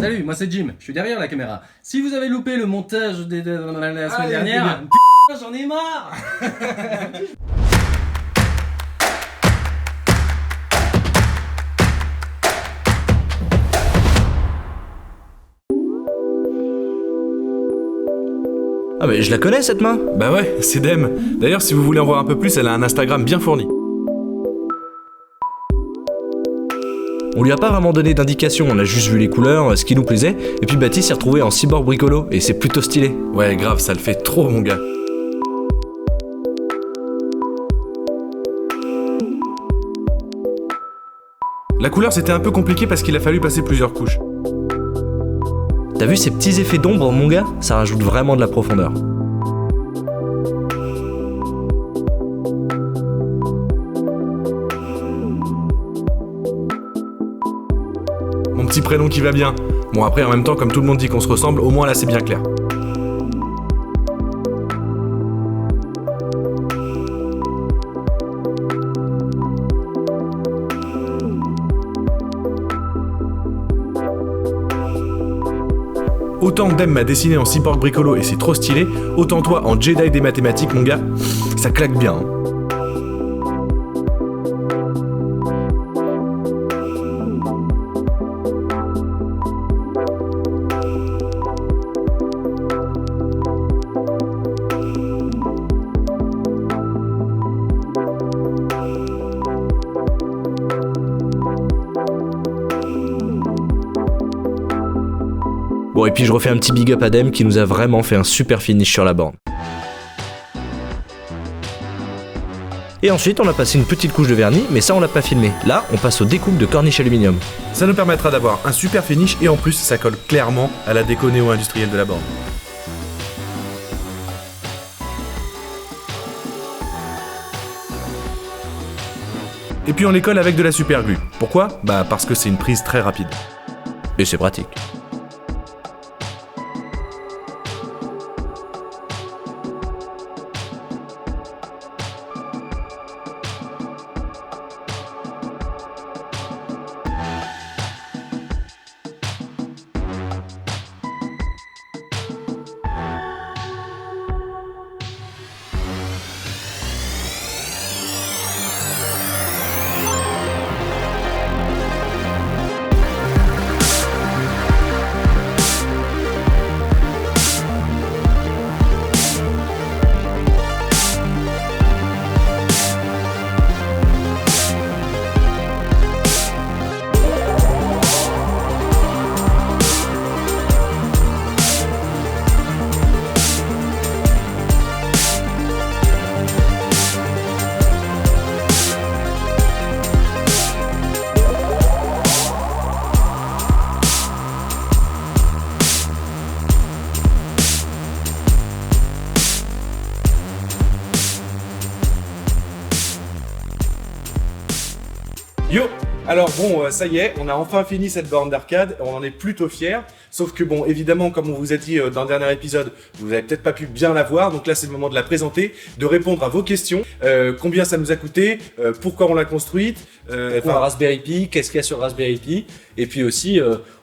Salut, moi c'est Jim, je suis derrière la caméra. Si vous avez loupé le montage de la semaine dernière, putain, j'en ai marre. Ah mais je la connais cette main. Bah ouais, c'est Dem. D'ailleurs, si vous voulez en voir un peu plus, elle a un Instagram bien fourni. On lui a pas vraiment donné d'indication, on a juste vu les couleurs, ce qui nous plaisait, et puis Baptiste s'est retrouvé en cyborg bricolo, et c'est plutôt stylé. Ouais, grave, ça le fait trop, mon gars. La couleur, c'était un peu compliqué parce qu'il a fallu passer plusieurs couches. T'as vu ces petits effets d'ombre, mon gars? Ça rajoute vraiment de la profondeur. Mon petit prénom qui va bien. Bon, après, en même temps, comme tout le monde dit qu'on se ressemble, au moins là, c'est bien clair. Autant Dem m'a dessiné en cyborg bricolo et c'est trop stylé, autant toi en Jedi des mathématiques, mon gars, ça claque bien. Hein. Bon, et puis je refais un petit big up à Dem qui nous a vraiment fait un super finish sur la borne. Et ensuite, on a passé une petite couche de vernis, mais ça on l'a pas filmé. Là, on passe aux découpes de corniche aluminium. Ça nous permettra d'avoir un super finish et en plus, ça colle clairement à la déco néo-industrielle de la borne. Et puis on les colle avec de la super glue. Pourquoi ? Bah parce que c'est une prise très rapide. Et c'est pratique. Yo! Alors bon, ça y est, on a enfin fini cette borne d'arcade, on en est plutôt fiers. Sauf que bon, évidemment, comme on vous a dit dans le dernier épisode, vous avez peut-être pas pu bien la voir, donc là c'est le moment de la présenter, de répondre à vos questions. Combien ça nous a coûté, pourquoi on l'a construite, Pourquoi Raspberry Pi, qu'est-ce qu'il y a sur Raspberry Pi, et puis aussi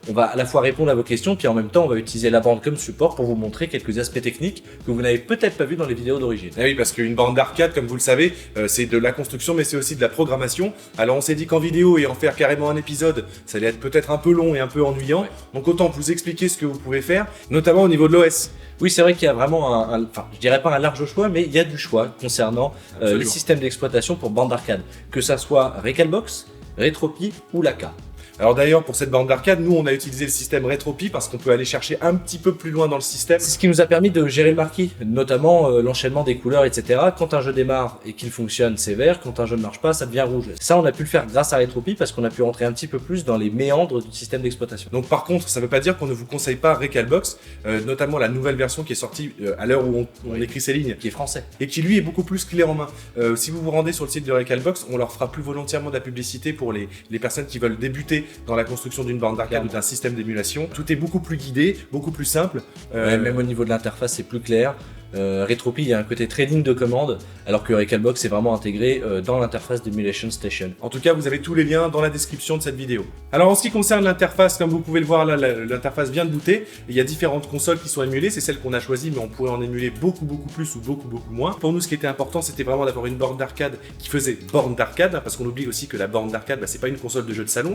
on va à la fois répondre à vos questions, puis en même temps on va utiliser la borne comme support pour vous montrer quelques aspects techniques que vous n'avez peut-être pas vu dans les vidéos d'origine. Ah oui, parce qu'une borne d'arcade, comme vous le savez, c'est de la construction, mais c'est aussi de la programmation. Alors on s'est dit qu'en vidéo et en faire carrément un épisode, ça allait être peut-être un peu long et un peu ennuyant. Ouais. Donc autant vous expliquer ce que vous pouvez faire, notamment au niveau de l'OS. Oui, c'est vrai qu'il y a vraiment enfin, je dirais pas un large choix, mais il y a du choix concernant les systèmes d'exploitation pour bande d'arcade, que ça soit Recalbox, Retropie ou Laka. Alors d'ailleurs, pour cette borne d'arcade, nous on a utilisé le système Retropie parce qu'on peut aller chercher un petit peu plus loin dans le système. C'est ce qui nous a permis de gérer le marquis, notamment l'enchaînement des couleurs, etc. Quand un jeu démarre et qu'il fonctionne, c'est vert. Quand un jeu ne marche pas, ça devient rouge. Ça, on a pu le faire grâce à Retropie parce qu'on a pu rentrer un petit peu plus dans les méandres du système d'exploitation. Donc par contre, ça veut pas dire qu'on ne vous conseille pas Recalbox, notamment la nouvelle version qui est sortie à l'heure où on écrit ces lignes. Qui est français. Et qui lui est beaucoup plus clé en main. Si vous vous rendez sur le site de Recalbox, on leur fera plus volontiers de la publicité pour les personnes qui veulent débuter dans la construction d'une borne d'arcade ou d'un système d'émulation. Tout est beaucoup plus guidé, beaucoup plus simple. Ouais, même au niveau de l'interface, c'est plus clair. Retropie, il y a un côté très ligne de commande, alors que Recalbox est vraiment intégré dans l'interface d'Emulation Station. En tout cas, vous avez tous les liens dans la description de cette vidéo. Alors en ce qui concerne l'interface, comme vous pouvez le voir là, l'interface vient de booter. Il y a différentes consoles qui sont émulées, c'est celle qu'on a choisie, mais on pourrait en émuler beaucoup plus ou beaucoup moins. Pour nous, ce qui était important, c'était vraiment d'avoir une borne d'arcade qui faisait borne d'arcade, hein, parce qu'on oublie aussi que la borne d'arcade, c'est pas une console de jeu de salon,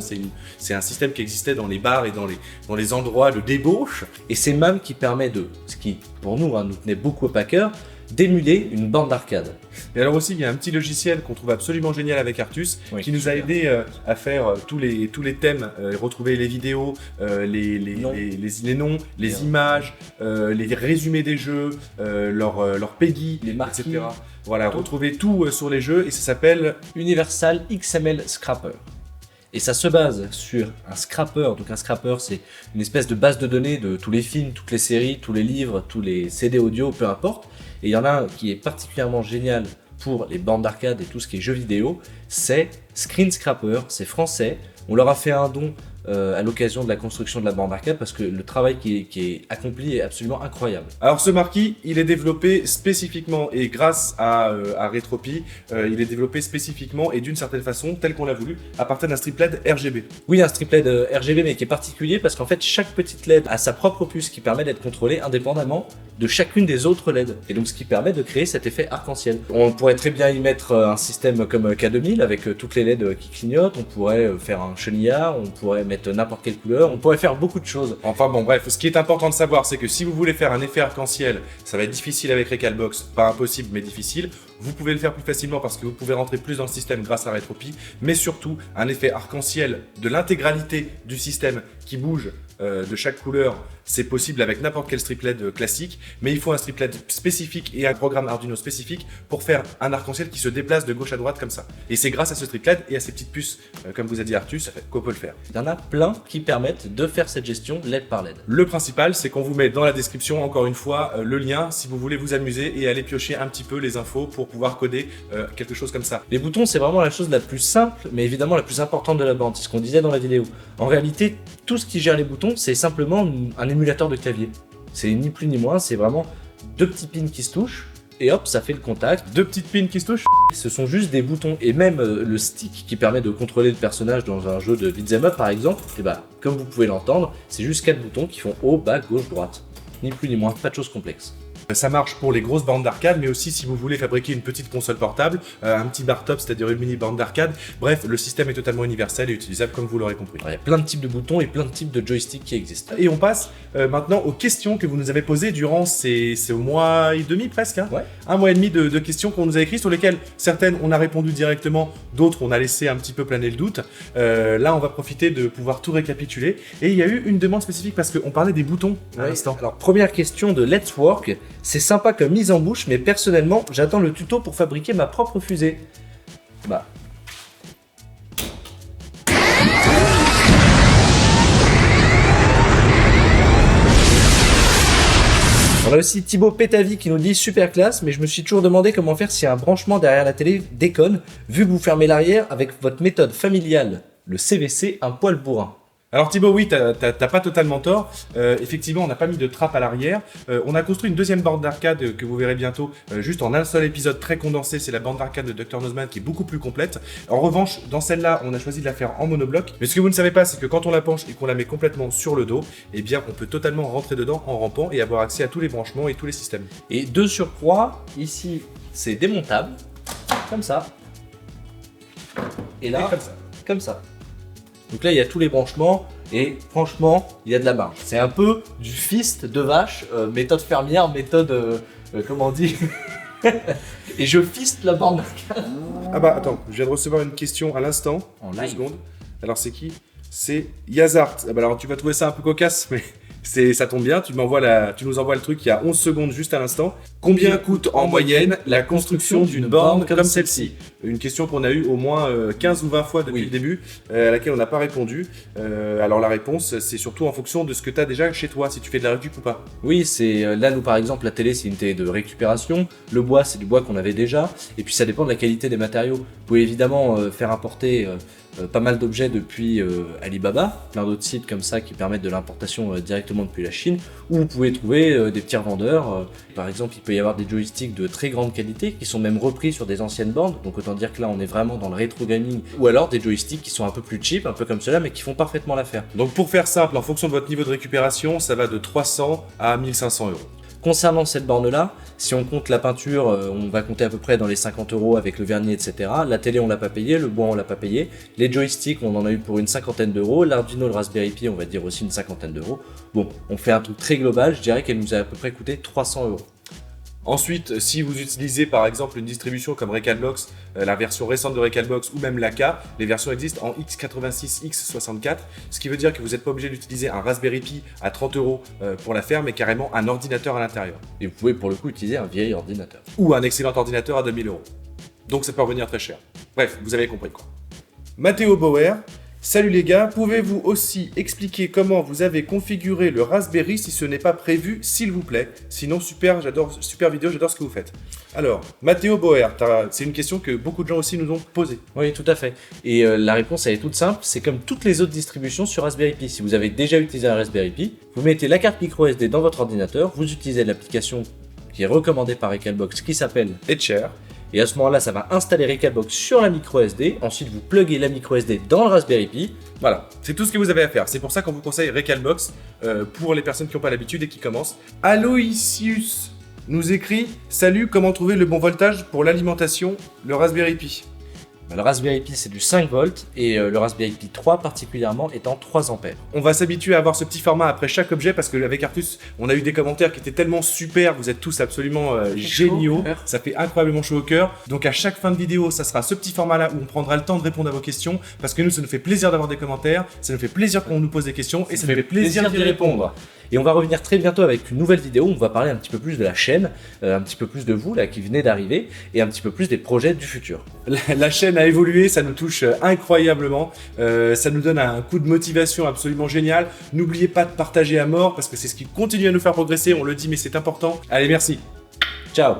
c'est un système qui existait dans les bars et dans les endroits de débauche. Et c'est même qui permet de, ce qui pour nous, nous tenait beaucoup à cœur, d'émuler une borne d'arcade. Et alors aussi, il y a un petit logiciel qu'on trouve absolument génial avec Artus, oui, qui nous a aidé à faire tous les thèmes, retrouver les vidéos, les noms, les images, les résumés des jeux, leur PEGI, les marquis, etc. Voilà, retrouver tout sur les jeux, et ça s'appelle Universal XML Scrapper. Et ça se base sur un scrapper. Donc un scrapper, c'est une espèce de base de données de tous les films, toutes les séries, tous les livres, tous les CD audio, peu importe. Et il y en a un qui est particulièrement génial pour les bornes d'arcade et tout ce qui est jeux vidéo, c'est Screen Scrapper, c'est français. On leur a fait un don à l'occasion de la construction de la borne d'arcade parce que le travail qui est accompli est absolument incroyable. Alors ce marquis, il est développé spécifiquement et grâce à Retropie, il est développé spécifiquement et d'une certaine façon, tel qu'on l'a voulu, à partir d'un strip LED RGB. Oui, un strip LED RGB, mais qui est particulier parce qu'en fait chaque petite LED a sa propre puce qui permet d'être contrôlée indépendamment de chacune des autres LED. Et donc ce qui permet de créer cet effet arc-en-ciel. On pourrait très bien y mettre un système comme K2000 avec toutes les LED qui clignotent, on pourrait faire un chenillard, on pourrait mettre n'importe quelle couleur, on pourrait faire beaucoup de choses. Enfin bon bref, ce qui est important de savoir, c'est que si vous voulez faire un effet arc-en-ciel, ça va être difficile avec Recalbox, pas impossible mais difficile. Vous pouvez le faire plus facilement parce que vous pouvez rentrer plus dans le système grâce à Retropie, mais surtout un effet arc-en-ciel de l'intégralité du système qui bouge de chaque couleur, c'est possible avec n'importe quel strip LED classique, mais il faut un strip LED spécifique et un programme Arduino spécifique pour faire un arc-en-ciel qui se déplace de gauche à droite comme ça. Et c'est grâce à ce strip LED et à ces petites puces, comme vous a dit Artus, qu'on peut le faire. Il y en a plein qui permettent de faire cette gestion LED par LED. Le principal, c'est qu'on vous met dans la description, encore une fois, le lien si vous voulez vous amuser et aller piocher un petit peu les infos pour pouvoir coder quelque chose comme ça. Les boutons, c'est vraiment la chose la plus simple, mais évidemment la plus importante de la borne, c'est ce qu'on disait dans la vidéo. En réalité, tout ce qui gère les boutons, c'est simplement un émulateur de clavier. C'est ni plus ni moins, c'est vraiment deux petits pins qui se touchent, et hop, ça fait le contact. Deux petites pins qui se touchent. Ce sont juste des boutons, et même le stick qui permet de contrôler le personnage dans un jeu de beat'em up par exemple, et bah, comme vous pouvez l'entendre, c'est juste 4 boutons qui font haut, bas, gauche, droite. Ni plus ni moins, pas de choses complexes. Ça marche pour les grosses bornes d'arcade, mais aussi si vous voulez fabriquer une petite console portable, un petit bar top, c'est-à-dire une mini borne d'arcade. Bref, le système est totalement universel et utilisable comme vous l'aurez compris. Il y a plein de types de boutons et plein de types de joysticks qui existent. Et on passe maintenant aux questions que vous nous avez posées durant ces mois et demi presque. Hein. Ouais. Un mois et demi de questions qu'on nous a écrites, sur lesquelles certaines on a répondu directement, d'autres on a laissé un petit peu planer le doute. Là, on va profiter de pouvoir tout récapituler. Et il y a eu une demande spécifique parce qu'on parlait des boutons à l'instant. Alors, première question de Let's Work. C'est sympa comme mise en bouche, mais personnellement, j'attends le tuto pour fabriquer ma propre fusée. Bah. On a aussi Thibaut Pétavi qui nous dit super classe, mais je me suis toujours demandé comment faire si un branchement derrière la télé déconne, vu que vous fermez l'arrière avec votre méthode familiale, le CVC, un poil bourrin. Alors Thibaut, oui, t'as pas totalement tort. Effectivement, on n'a pas mis de trappe à l'arrière. On a construit une deuxième borne d'arcade que vous verrez bientôt, juste en un seul épisode très condensé. C'est la borne d'arcade de Dr Nozman qui est beaucoup plus complète. En revanche, dans celle-là, on a choisi de la faire en monobloc. Mais ce que vous ne savez pas, c'est que quand on la penche et qu'on la met complètement sur le dos, eh bien, on peut totalement rentrer dedans en rampant et avoir accès à tous les branchements et tous les systèmes. Et de surcroît, ici, c'est démontable, comme ça. Et là, comme ça. Donc là, il y a tous les branchements et franchement, il y a de la marge. C'est un peu du fist de vache, méthode fermière, méthode, comment on dit et je fiste la borne d'arcade. Ah bah attends, je viens de recevoir une question à l'instant. En 2 live. secondes. Alors c'est qui? C'est Yazart. Ah bah alors tu vas trouver ça un peu cocasse, mais ça tombe bien. Tu nous envoies le truc il y a 11 secondes juste à l'instant. Combien coûte en moyenne la construction d'une borne comme celle-ci? Une question qu'on a eue au moins 15 ou 20 fois depuis le début, à laquelle on n'a pas répondu. Alors la réponse, c'est surtout en fonction de ce que tu as déjà chez toi, si tu fais de la récup ou pas. Oui, c'est là nous par exemple la télé c'est une télé de récupération, le bois c'est du bois qu'on avait déjà, et puis ça dépend de la qualité des matériaux. Vous pouvez évidemment faire importer pas mal d'objets depuis Alibaba, plein d'autres sites comme ça qui permettent de l'importation directement depuis la Chine, où vous pouvez trouver des petits revendeurs. Par exemple, il peut y avoir des joysticks de très grande qualité qui sont même repris sur des anciennes bornes, donc autant dire que là on est vraiment dans le rétro gaming, ou alors des joysticks qui sont un peu plus cheap, un peu comme cela, mais qui font parfaitement l'affaire. Donc pour faire simple, en fonction de votre niveau de récupération, ça va de 300 à 1500 euros. Concernant cette borne-là, si on compte la peinture, on va compter à peu près dans les 50 euros avec le vernis, etc. La télé, on l'a pas payé, le bois, on l'a pas payé. Les joysticks, on en a eu pour une cinquantaine d'euros. L'Arduino, le Raspberry Pi, on va dire aussi une cinquantaine d'euros. Bon, on fait un truc très global, je dirais qu'elle nous a à peu près coûté 300 euros. Ensuite, si vous utilisez par exemple une distribution comme Recalbox, la version récente de Recalbox ou même l'AK, les versions existent en x86, x64, ce qui veut dire que vous n'êtes pas obligé d'utiliser un Raspberry Pi à 30 euros pour la faire, mais carrément un ordinateur à l'intérieur. Et vous pouvez pour le coup utiliser un vieil ordinateur. Ou un excellent ordinateur à 2000 euros. Donc ça peut revenir très cher. Bref, vous avez compris quoi. Mathéo Bauer. Salut les gars, pouvez-vous aussi expliquer comment vous avez configuré le Raspberry si ce n'est pas prévu, s'il vous plaît? Sinon, super vidéo, j'adore ce que vous faites. Alors, Mathéo Bauer, c'est une question que beaucoup de gens aussi nous ont posée. Oui, tout à fait. Et la réponse, elle est toute simple, c'est comme toutes les autres distributions sur Raspberry Pi. Si vous avez déjà utilisé un Raspberry Pi, vous mettez la carte microSD dans votre ordinateur, vous utilisez l'application qui est recommandée par Recalbox qui s'appelle Etcher. Et à ce moment-là, ça va installer Recalbox sur la microSD. Ensuite, vous pluguez la microSD dans le Raspberry Pi. Voilà, c'est tout ce que vous avez à faire. C'est pour ça qu'on vous conseille Recalbox pour les personnes qui n'ont pas l'habitude et qui commencent. Aloysius nous écrit « Salut, comment trouver le bon voltage pour l'alimentation, le Raspberry Pi ?» Le Raspberry Pi, c'est du 5 volts et le Raspberry Pi 3 particulièrement est en 3 ampères. On va s'habituer à avoir ce petit format après chaque objet parce qu'avec Artus, on a eu des commentaires qui étaient tellement super, vous êtes tous absolument géniaux, ça fait incroyablement chaud au cœur. Donc à chaque fin de vidéo, ça sera ce petit format-là où on prendra le temps de répondre à vos questions parce que nous, ça nous fait plaisir d'avoir des commentaires, ça nous fait plaisir qu'on nous pose des questions et ça nous fait plaisir d'y répondre. Et on va revenir très bientôt avec une nouvelle vidéo où on va parler un petit peu plus de la chaîne, un petit peu plus de vous là qui venez d'arriver et un petit peu plus des projets du futur. La chaîne a évolué, ça nous touche incroyablement, ça nous donne un coup de motivation absolument génial. N'oubliez pas de partager à mort parce que c'est ce qui continue à nous faire progresser, on le dit mais c'est important. Allez, merci. Ciao.